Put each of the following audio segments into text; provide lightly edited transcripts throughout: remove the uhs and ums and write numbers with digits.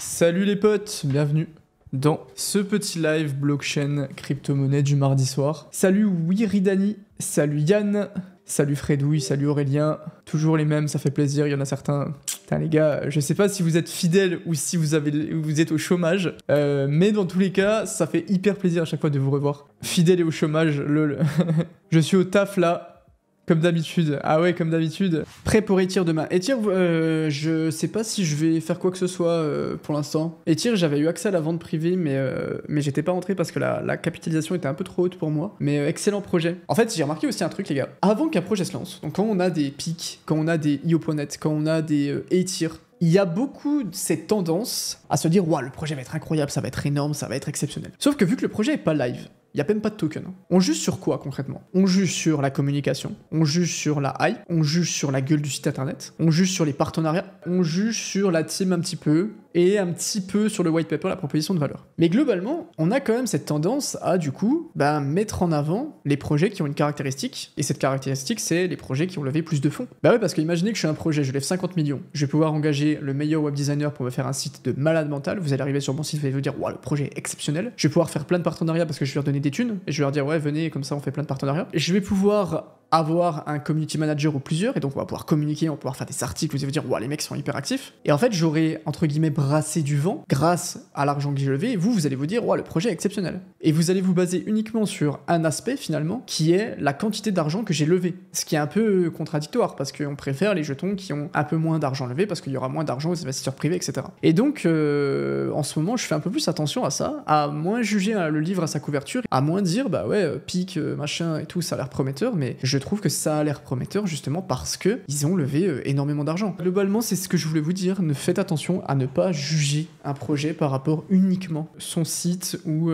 Salut les potes, bienvenue dans ce petit live blockchain crypto-monnaie du mardi soir. Salut Wiridani, salut Yann, salut Fredouille, salut Aurélien. Toujours les mêmes, ça fait plaisir, il y en a certains... Putain les gars, je sais pas si vous êtes fidèles ou si vous êtes au chômage, mais dans tous les cas, ça fait hyper plaisir à chaque fois de vous revoir. Fidèle et au chômage, lol. Je suis au taf là. Comme d'habitude. Ah ouais, comme d'habitude. Prêt pour Ethereum demain. Ethereum, je sais pas si je vais faire quoi que ce soit pour l'instant. Ethereum, j'avais eu accès à la vente privée, mais j'étais pas rentré parce que la capitalisation était un peu trop haute pour moi. Mais excellent projet. En fait, j'ai remarqué aussi un truc, les gars. Avant qu'un projet se lance, donc quand on a des pics, quand on a des io.net, quand on a des Ethereum, il y a beaucoup de cette tendance à se dire « Waouh, le projet va être incroyable, ça va être énorme, ça va être exceptionnel. » Sauf que vu que le projet est pas live, il n'y a même pas de token. On juge sur quoi concrètement? On juge sur la communication, on juge sur la hype, on juge sur la gueule du site internet, on juge sur les partenariats, on juge sur la team un petit peu, et un petit peu sur le white paper, la proposition de valeur. Mais globalement, on a quand même cette tendance à du coup mettre en avant les projets qui ont une caractéristique, et cette caractéristique c'est les projets qui ont levé plus de fonds. Bah ouais, parce que imaginez que je suis un projet, je lève 50 millions, je vais pouvoir engager le meilleur web designer pour me faire un site de malade mental, vous allez arriver sur mon site, vous allez vous dire « Waouh, le projet est exceptionnel », je vais pouvoir faire plein de partenariats parce que je vais leur donner des thunes, et je vais leur dire « Ouais, venez, comme ça on fait plein de partenariats », et je vais pouvoir avoir un community manager ou plusieurs, et donc on va pouvoir communiquer, on va pouvoir faire des articles, vous allez vous dire « Waouh, les mecs sont hyper actifs », et en fait j'aurai entre guillemets brassé du vent grâce à l'argent que j'ai levé, et vous allez vous dire « Waouh, le projet est exceptionnel ». Et vous allez vous baser uniquement sur un aspect finalement, qui est la quantité d'argent que j'ai levé. Ce qui est un peu contradictoire, parce qu'on préfère les jetons qui ont un peu moins d'argent levé, parce qu'il y aura moins d'argent aux investisseurs privés, etc. Et donc, en ce moment, je fais un peu plus attention à ça, à moins juger le livre à sa couverture, à moins dire « Bah ouais, pic, machin et tout, ça a l'air prometteur », mais je trouve que ça a l'air prometteur justement parce que ils ont levé énormément d'argent. Globalement, c'est ce que je voulais vous dire, ne faites attention à ne pas juger un projet par rapport uniquement son site ou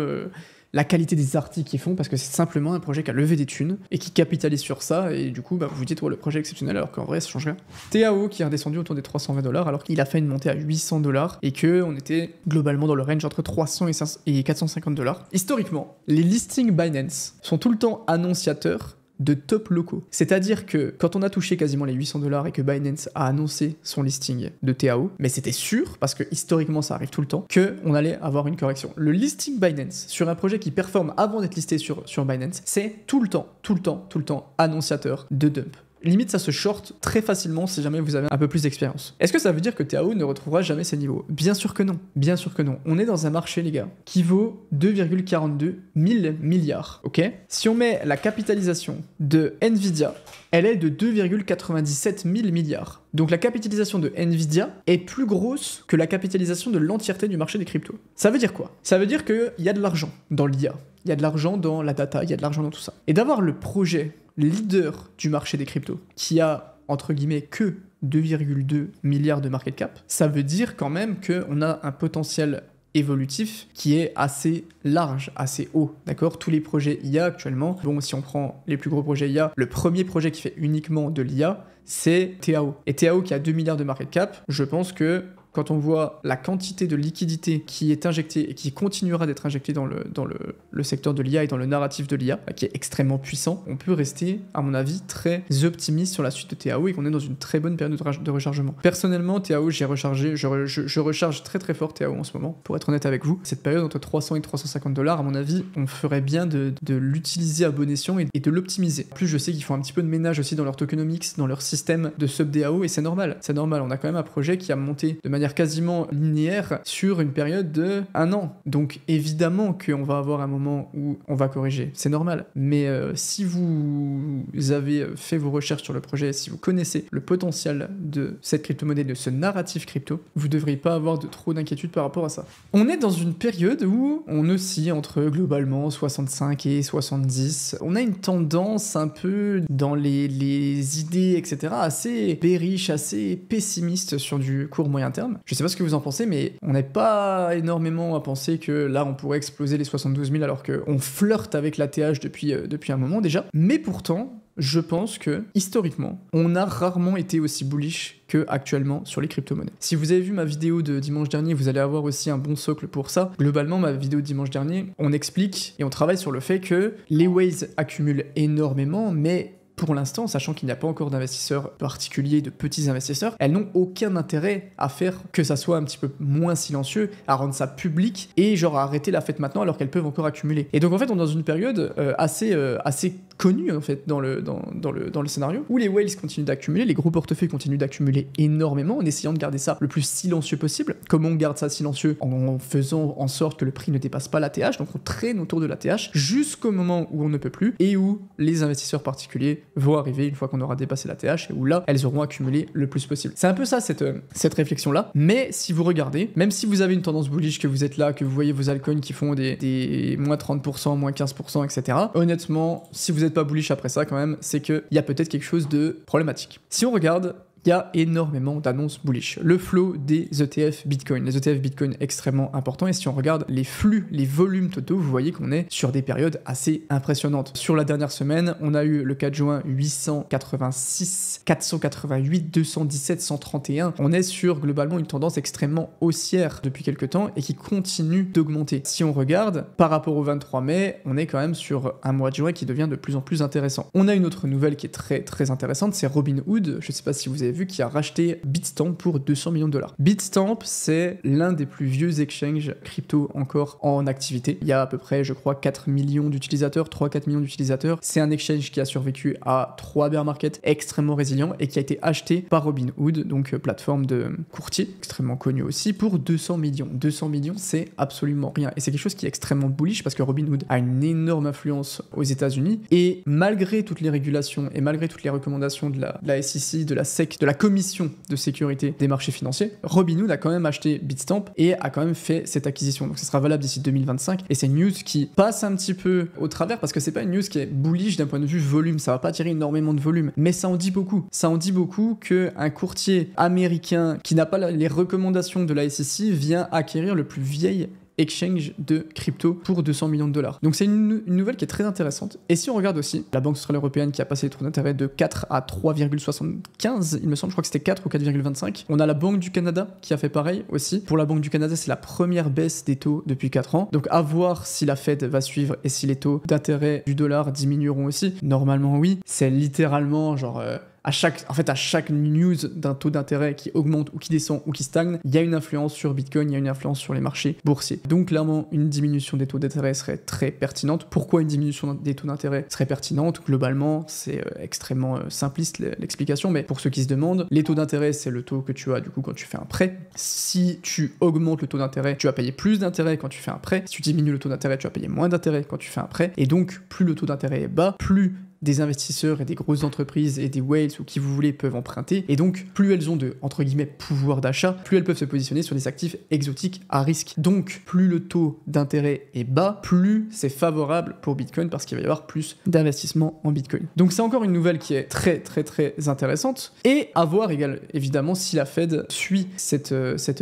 la qualité des articles qu'ils font, parce que c'est simplement un projet qui a levé des thunes et qui capitalise sur ça, et du coup vous vous dites ouais, le projet est exceptionnel alors qu'en vrai ça change rien. TAO qui est redescendu autour des 320$ alors qu'il a fait une montée à 800$ et que on était globalement dans le range entre 300 et 450$. Historiquement, les listings Binance sont tout le temps annonciateurs de top locaux. C'est-à-dire que quand on a touché quasiment les 800$ et que Binance a annoncé son listing de TAO, mais c'était sûr, parce que historiquement ça arrive tout le temps, qu'on allait avoir une correction. Le listing Binance sur un projet qui performe avant d'être listé sur Binance, c'est tout le temps annonciateur de dump. Limite, ça se short très facilement si jamais vous avez un peu plus d'expérience. Est-ce que ça veut dire que TAO ne retrouvera jamais ces niveaux? Bien sûr que non. Bien sûr que non. On est dans un marché, les gars, qui vaut 2,42 000 milliards, ok? Si on met la capitalisation de Nvidia, elle est de 2,97 000 milliards. Donc la capitalisation de Nvidia est plus grosse que la capitalisation de l'entièreté du marché des cryptos. Ça veut dire quoi? Ça veut dire qu'il y a de l'argent dans l'IA, il y a de l'argent dans la data, il y a de l'argent dans tout ça. Et d'avoir le projet leader du marché des cryptos, qui a, entre guillemets, que 2,2 milliards de market cap, ça veut dire quand même qu'on a un potentiel évolutif qui est assez large, assez haut, d'accord? Tous les projets IA actuellement, bon, si on prend les plus gros projets IA, le premier projet qui fait uniquement de l'IA, c'est TAO. Et TAO qui a 2 milliards de market cap, je pense que quand on voit la quantité de liquidité qui est injectée et qui continuera d'être injectée dans le secteur de l'IA et dans le narratif de l'IA, qui est extrêmement puissant, on peut rester, à mon avis, très optimiste sur la suite de TAO et qu'on est dans une très bonne période de rechargement. Personnellement, TAO, j'ai rechargé, je recharge très très fort TAO en ce moment, pour être honnête avec vous. Cette période entre 300 et 350$, à mon avis, on ferait bien de l'utiliser à bon escient et de l'optimiser. En plus, je sais qu'ils font un petit peu de ménage aussi dans leur tokenomics, dans leur système de sub-DAO, et c'est normal. C'est normal, on a quand même un projet qui a monté de manière quasiment linéaire sur une période de 1 an. Donc évidemment qu'on va avoir un moment où on va corriger, c'est normal. Mais si vous avez fait vos recherches sur le projet, si vous connaissez le potentiel de cette crypto-monnaie, de ce narratif crypto, vous ne devriez pas avoir trop d'inquiétude par rapport à ça. On est dans une période où on oscille entre globalement 65 et 70. On a une tendance un peu dans les idées, etc., assez bearish, assez pessimiste sur du court moyen terme. Je sais pas ce que vous en pensez, mais on n'est pas énormément à penser que là on pourrait exploser les 72 000 alors qu'on flirte avec l'ATH depuis un moment déjà. Mais pourtant, je pense que, historiquement, on a rarement été aussi bullish que actuellement sur les crypto-monnaies. Si vous avez vu ma vidéo de dimanche dernier, vous allez avoir aussi un bon socle pour ça. Globalement, ma vidéo de dimanche dernier, on explique et on travaille sur le fait que les whales accumulent énormément, mais pour l'instant, sachant qu'il n'y a pas encore d'investisseurs particuliers, de petits investisseurs, elles n'ont aucun intérêt à faire que ça soit un petit peu moins silencieux, à rendre ça public et genre à arrêter la fête maintenant alors qu'elles peuvent encore accumuler. Et donc en fait, on est dans une période assez connue en fait dans le scénario où les whales continuent d'accumuler, les gros portefeuilles continuent d'accumuler énormément en essayant de garder ça le plus silencieux possible. Comment on garde ça silencieux? En faisant en sorte que le prix ne dépasse pas l'ATH, donc on traîne autour de l'ATH jusqu'au moment où on ne peut plus et où les investisseurs particuliers vont arriver une fois qu'on aura dépassé l'ATH et où là, elles auront accumulé le plus possible. C'est un peu ça cette réflexion-là, mais si vous regardez, même si vous avez une tendance bullish, que vous êtes là, que vous voyez vos altcoins qui font des moins 30%, moins 15%, etc. Honnêtement, si vous n'êtes pas bullish après ça quand même, c'est qu'il y a peut-être quelque chose de problématique. Si on regarde, il y a énormément d'annonces bullish. Le flow des ETF Bitcoin. Les ETF Bitcoin extrêmement importants. Et si on regarde les flux, les volumes totaux, vous voyez qu'on est sur des périodes assez impressionnantes. Sur la dernière semaine, on a eu le 4 juin 886, 488, 217, 131. On est sur globalement une tendance extrêmement haussière depuis quelques temps et qui continue d'augmenter. Si on regarde, par rapport au 23 mai, on est quand même sur un mois de juin qui devient de plus en plus intéressant. On a une autre nouvelle qui est très très intéressante, c'est Robinhood. Je ne sais pas si vous avez vu, qui a racheté Bitstamp pour 200 millions de dollars. Bitstamp, c'est l'un des plus vieux exchanges crypto encore en activité. Il y a à peu près, je crois, 4 millions d'utilisateurs, 3-4 millions d'utilisateurs. C'est un exchange qui a survécu à 3 bear markets extrêmement résilient et qui a été acheté par Robinhood, donc plateforme de courtier, extrêmement connue aussi, pour 200 millions. 200 millions, c'est absolument rien. Et c'est quelque chose qui est extrêmement bullish parce que Robinhood a une énorme influence aux États-Unis et malgré toutes les régulations et malgré toutes les recommandations de la SEC, de la SEC, de la Commission de sécurité des marchés financiers, Robinhood a quand même acheté Bitstamp et a quand même fait cette acquisition. Donc ça sera valable d'ici 2025 et c'est une news qui passe un petit peu au travers parce que c'est pas une news qui est bullish d'un point de vue volume, ça va pas attirer énormément de volume, mais ça en dit beaucoup. Ça en dit beaucoup qu'un courtier américain qui n'a pas les recommandations de la SEC vient acquérir le plus vieil exchange de crypto pour 200 millions de dollars. Donc c'est une nouvelle qui est très intéressante. Et si on regarde aussi la Banque centrale européenne qui a passé les taux d'intérêt de 4 à 3,75, il me semble, je crois que c'était 4 ou 4,25. On a la Banque du Canada qui a fait pareil aussi. Pour la Banque du Canada, c'est la première baisse des taux depuis 4 ans. Donc à voir si la Fed va suivre et si les taux d'intérêt du dollar diminueront aussi. Normalement oui, c'est littéralement genre... à chaque news d'un taux d'intérêt qui augmente ou qui descend ou qui stagne, il y a une influence sur Bitcoin, il y a une influence sur les marchés boursiers. Donc clairement, une diminution des taux d'intérêt serait très pertinente. Pourquoi une diminution des taux d'intérêt serait pertinente? Globalement, c'est extrêmement simpliste l'explication, mais pour ceux qui se demandent, les taux d'intérêt, c'est le taux que tu as du coup quand tu fais un prêt. Si tu augmentes le taux d'intérêt, tu vas payer plus d'intérêt quand tu fais un prêt. Si tu diminues le taux d'intérêt, tu vas payer moins d'intérêt quand tu fais un prêt. Et donc, plus le taux d'intérêt est bas, plus des investisseurs et des grosses entreprises et des whales ou qui vous voulez peuvent emprunter, et donc plus elles ont de, entre guillemets, pouvoir d'achat, plus elles peuvent se positionner sur des actifs exotiques à risque. Donc plus le taux d'intérêt est bas, plus c'est favorable pour Bitcoin parce qu'il va y avoir plus d'investissement en Bitcoin. Donc c'est encore une nouvelle qui est très très très intéressante, et à voir évidemment si la Fed suit cette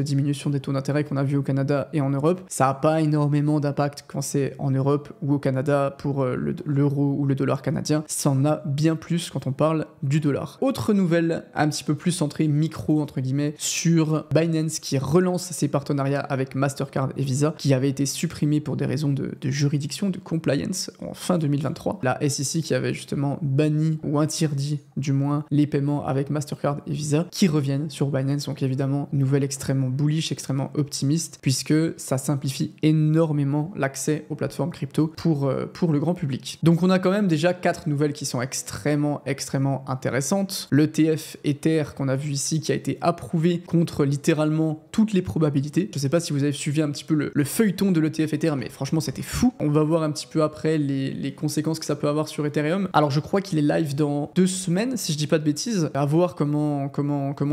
diminution des taux d'intérêt qu'on a vu au Canada et en Europe. Ça n'a pas énormément d'impact quand c'est en Europe ou au Canada pour l'euro ou le dollar canadien. Ça en a bien plus quand on parle du dollar. Autre nouvelle un petit peu plus centrée micro entre guillemets sur Binance qui relance ses partenariats avec Mastercard et Visa qui avaient été supprimés pour des raisons de juridiction, de compliance en fin 2023. La SEC qui avait justement banni ou interdit du moins les paiements avec Mastercard et Visa qui reviennent sur Binance. Donc évidemment nouvelle extrêmement bullish, extrêmement optimiste puisque ça simplifie énormément l'accès aux plateformes crypto pour le grand public. Donc on a quand même déjà 4 nouvelles qui sont extrêmement intéressantes. L'ETF Ether qu'on a vu ici qui a été approuvé contre littéralement toutes les probabilités. Je sais pas si vous avez suivi un petit peu le feuilleton de l'ETF Ether, mais franchement c'était fou. On va voir un petit peu après les conséquences que ça peut avoir sur Ethereum. Alors je crois qu'il est live dans 2 semaines si je dis pas de bêtises. À voir comment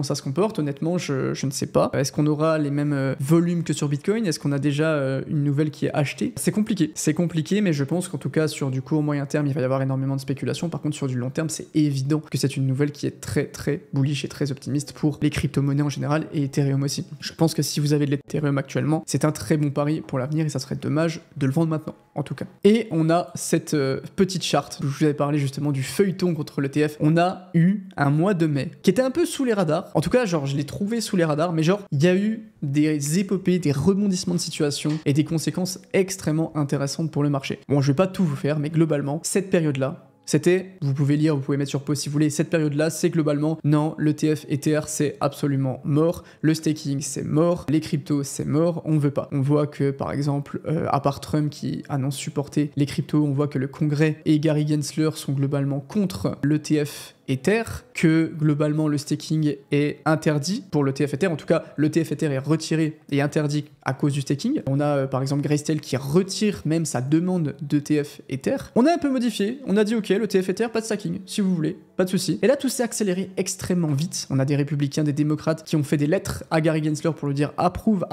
ça se comporte. Honnêtement je ne sais pas. Est-ce qu'on aura les mêmes volumes que sur Bitcoin? Est-ce qu'on a déjà une nouvelle qui est achetée? C'est compliqué mais je pense qu'en tout cas sur du court moyen terme il va y avoir énormément de spéculation. Par contre sur du long terme c'est évident que c'est une nouvelle qui est très bullish et très optimiste pour les crypto-monnaies en général et Ethereum aussi. Je pense que si vous avez de l'Ethereum actuellement c'est un très bon pari pour l'avenir et ça serait dommage de le vendre maintenant. en tout cas. Et on a cette petite charte, où je vous avais parlé justement du feuilleton contre l'ETF. On a eu un mois de mai qui était un peu sous les radars. En tout cas, genre, je l'ai trouvé sous les radars, mais genre, il y a eu des épopées, des rebondissements de situation et des conséquences extrêmement intéressantes pour le marché. Bon, je vais pas tout vous faire, mais globalement, cette période-là, c'était, vous pouvez lire, vous pouvez mettre sur pause si vous voulez, cette période-là, c'est globalement, non, l'ETF Ether, c'est absolument mort, le staking, c'est mort, les cryptos, c'est mort, on veut pas. On voit que, par exemple, à part Trump qui annonce supporter les cryptos, on voit que le Congrès et Gary Gensler sont globalement contre l'ETF Ether, que globalement le staking est interdit pour l'ETF Ether, en tout cas l'ETF Ether est retiré et interdit à cause du staking. On a par exemple Grayscale qui retire même sa demande d'ETF Ether. On a un peu modifié, on a dit ok, l'ETF Ether, pas de staking, si vous voulez, pas de souci. Et là tout s'est accéléré extrêmement vite. On a des républicains, des démocrates qui ont fait des lettres à Gary Gensler pour lui dire approuve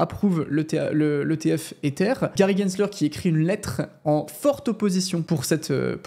l'ETF Ether. Gary Gensler qui écrit une lettre en forte opposition pour ce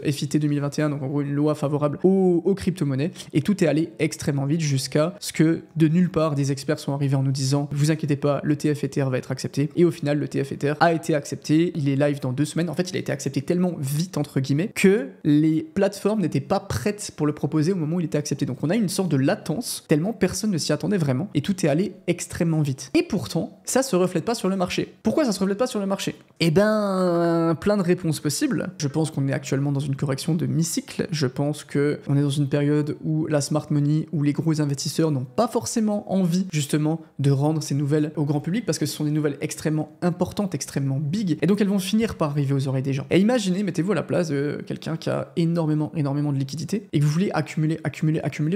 FIT 2021, donc en gros une loi favorable aux crypto-monnaies, et tout est allé extrêmement vite jusqu'à ce que de nulle part des experts sont arrivés en nous disant vous inquiétez pas, l'ETF Ether va être accepté, et au final l'ETF Ether a été accepté, il est live dans 2 semaines. En fait il a été accepté tellement vite entre guillemets que les plateformes n'étaient pas prêtes pour le proposer au moment où il était accepté, donc on a une sorte de latence tellement personne ne s'y attendait vraiment, et tout est allé extrêmement vite. Et pourtant ça se reflète pas sur le marché. Pourquoi ça se reflète pas sur le marché? Eh ben plein de réponses possibles. Je pense qu'on est actuellement dans une correction de mi-cycle, je pense qu'on est dans une période où la smart money, où les gros investisseurs n'ont pas forcément envie justement de rendre ces nouvelles au grand public parce que ce sont des nouvelles extrêmement importantes, extrêmement big, et donc elles vont finir par arriver aux oreilles des gens. Et imaginez, mettez-vous à la place de quelqu'un qui a énormément de liquidités et que vous voulez accumuler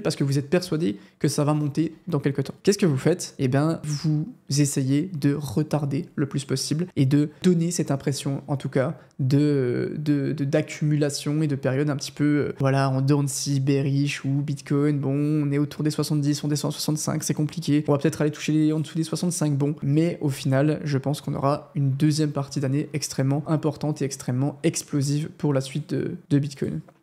parce que vous êtes persuadé que ça va monter dans quelques temps. Qu'est-ce que vous faites? Eh bien, vous essayez de retarder le plus possible et de donner cette impression, en tout cas, d'accumulation et de période un petit peu, voilà, en dents de scie, bearish ou Bitcoin, bon, on est autour des 70, on descend à 65, c'est compliqué, on va peut-être aller toucher en dessous des 65, bon, mais au final, je pense qu'on aura une deuxième partie d'année extrêmement importante et extrêmement explosive pour la suite de Bitcoin.